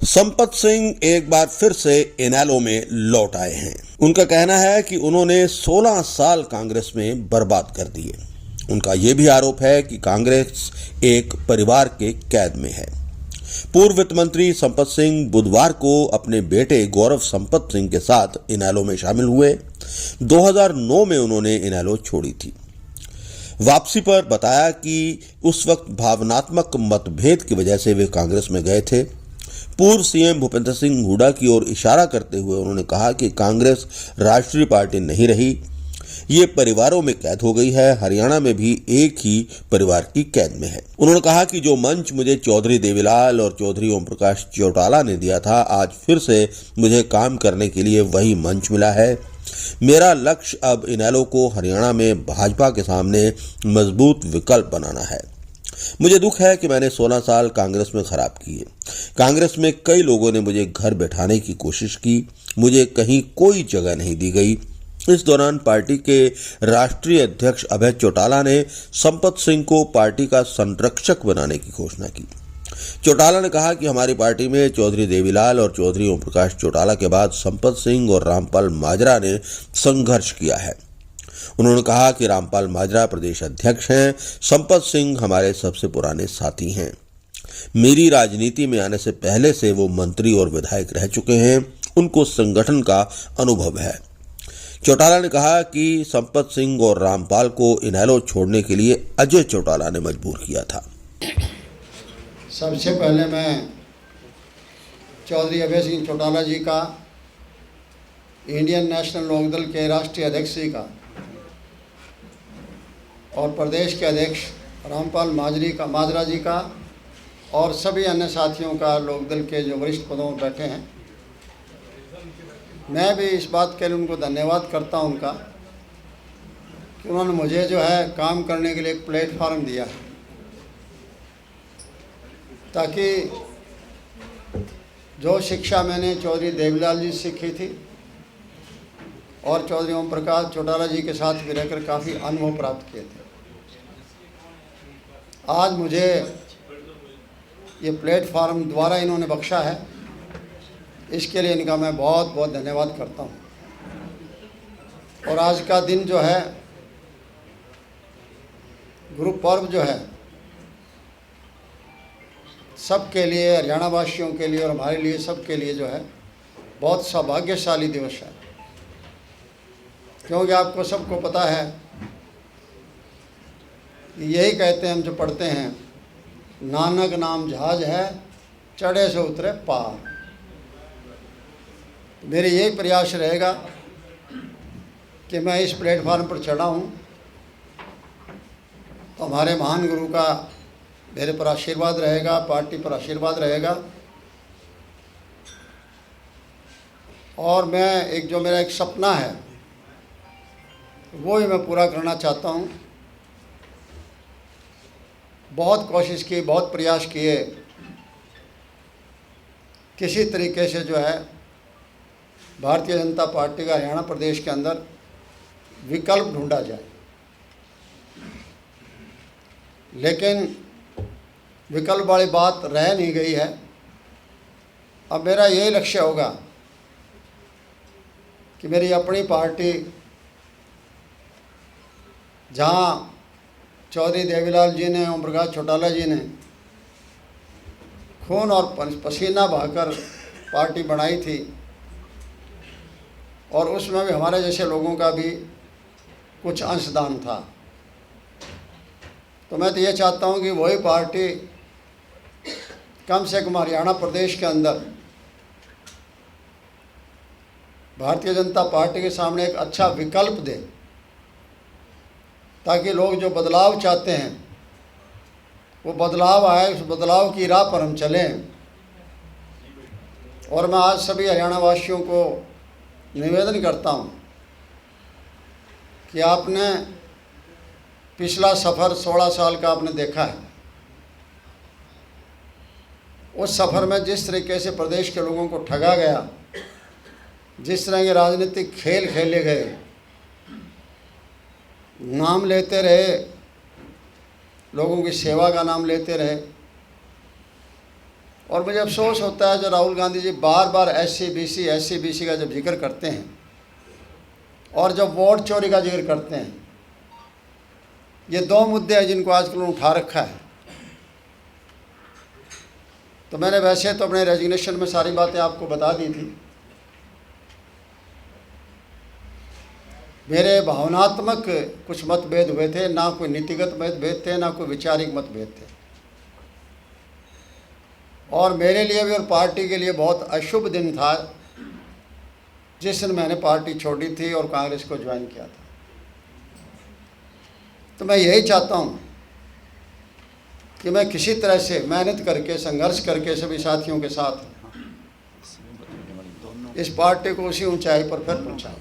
संपत सिंह एक बार फिर से इनेलो में लौट आए हैं। उनका कहना है कि उन्होंने 16 साल कांग्रेस में बर्बाद कर दिए। उनका यह भी आरोप है कि कांग्रेस एक परिवार के कैद में है। पूर्व वित्त मंत्री संपत सिंह बुधवार को अपने बेटे गौरव संपत सिंह के साथ इनेलो में शामिल हुए। 2009 में उन्होंने इनेलो छोड़ी थी। वापसी पर बताया कि उस वक्त भावनात्मक मतभेद की वजह से वे कांग्रेस में गए थे। पूर्व सीएम भूपेंद्र सिंह हुड्डा की ओर इशारा करते हुए उन्होंने कहा कि कांग्रेस राष्ट्रीय पार्टी नहीं रही, ये परिवारों में कैद हो गई है। हरियाणा में भी एक ही परिवार की कैद में है। उन्होंने कहा कि जो मंच मुझे चौधरी देवीलाल और चौधरी ओम प्रकाश चौटाला ने दिया था, आज फिर से मुझे काम करने के लिए वही मंच मिला है। मेरा लक्ष्य अब इनेलो को हरियाणा में भाजपा के सामने मजबूत विकल्प बनाना है। मुझे दुख है कि मैंने 16 साल कांग्रेस में खराब किए। कांग्रेस में कई लोगों ने मुझे घर बैठाने की कोशिश की, मुझे कहीं कोई जगह नहीं दी गई। इस दौरान पार्टी के राष्ट्रीय अध्यक्ष अभय चौटाला ने संपत सिंह को पार्टी का संरक्षक बनाने की घोषणा की। चौटाला ने कहा कि हमारी पार्टी में चौधरी देवीलाल और चौधरी ओम प्रकाश चौटाला के बाद संपत सिंह और रामपाल माजरा ने संघर्ष किया है। उन्होंने कहा कि रामपाल माजरा प्रदेश अध्यक्ष हैं, संपत सिंह हमारे सबसे पुराने साथी हैं। मेरी राजनीति में आने से पहले से वो मंत्री और विधायक रह चुके हैं, उनको संगठन का अनुभव है। चौटाला ने कहा कि संपत सिंह और रामपाल को इनेलो छोड़ने के लिए अजय चौटाला ने मजबूर किया था। सबसे पहले मैं चौधरी अभय सिंह चौटाला जी का, इंडियन नेशनल लोकदल के राष्ट्रीय अध्यक्ष जी का और प्रदेश के अध्यक्ष रामपाल माजरा जी का और सभी अन्य साथियों का, लोकदल के जो वरिष्ठ पदों पर बैठे हैं, मैं भी इस बात के लिए उनको धन्यवाद करता हूं उनका कि उन्होंने मुझे जो है काम करने के लिए एक प्लेटफार्म दिया है, ताकि जो शिक्षा मैंने चौधरी देवीलाल जी से सीखी थी और चौधरी ओम प्रकाश चौटाला जी के साथ भी रहकर काफ़ी अनुभव प्राप्त किए थे, आज मुझे ये प्लेटफार्म द्वारा इन्होंने बख्शा है। इसके लिए इनका मैं बहुत बहुत धन्यवाद करता हूँ। और आज का दिन जो है, गुरु पर्व जो है, सबके लिए, हरियाणा वासियों के लिए और हमारे लिए, सबके लिए जो है बहुत सौभाग्यशाली दिवस है। क्योंकि आपको सबको पता है, यही कहते हैं हम जो पढ़ते हैं, नानक नाम जहाज है, चढ़े से उतरे पार। मेरे यही प्रयास रहेगा कि मैं इस प्लेटफार्म पर चढ़ा हूँ तो हमारे महान गुरु का मेरे पर आशीर्वाद रहेगा, पार्टी पर आशीर्वाद रहेगा। और मैं जो मेरा एक सपना है वो ही मैं पूरा करना चाहता हूँ। बहुत कोशिश की, बहुत प्रयास किए, किसी तरीके से जो है भारतीय जनता पार्टी का हरियाणा प्रदेश के अंदर विकल्प ढूंढा जाए, लेकिन विकल्प वाली बात रह नहीं गई है। अब मेरा यही लक्ष्य होगा कि मेरी अपनी पार्टी, जहाँ चौधरी देवीलाल जी ने, ओम प्रकाश चौटाला जी ने खून और पसीना बहाकर पार्टी बनाई थी, और उसमें भी हमारे जैसे लोगों का भी कुछ अंशदान था, तो मैं तो ये चाहता हूँ कि वही पार्टी कम से कम हरियाणा प्रदेश के अंदर भारतीय जनता पार्टी के सामने एक अच्छा विकल्प दे, ताकि लोग जो बदलाव चाहते हैं वो बदलाव आए, उस बदलाव की राह पर हम चलें। और मैं आज सभी हरियाणा वासियों को निवेदन करता हूँ कि आपने पिछला सफ़र 16 साल का आपने देखा है। उस सफ़र में जिस तरीके से प्रदेश के लोगों को ठगा गया, जिस तरह के राजनीतिक खेल खेले गए, नाम लेते रहे, लोगों की सेवा का नाम लेते रहे, और मुझे अफसोस होता है जो राहुल गांधी जी बार बार SC/BC का जब जिक्र करते हैं और जब वोट चोरी का जिक्र करते हैं, ये दो मुद्दे हैं जिनको आजकल उठा रखा है। तो मैंने वैसे तो अपने रेजिग्नेशन में सारी बातें आपको बता दी थी। मेरे भावनात्मक कुछ मतभेद हुए थे, ना कोई नीतिगत मतभेद थे, ना कोई वैचारिक मतभेद थे। और मेरे लिए भी और पार्टी के लिए बहुत अशुभ दिन था जिस दिन मैंने पार्टी छोड़ी थी और कांग्रेस को ज्वाइन किया था। तो मैं यही चाहता हूँ कि मैं किसी तरह से मेहनत करके, संघर्ष करके सभी साथियों के साथ इस पार्टी को उसी ऊंचाई पर फिर पहुँचाऊँ।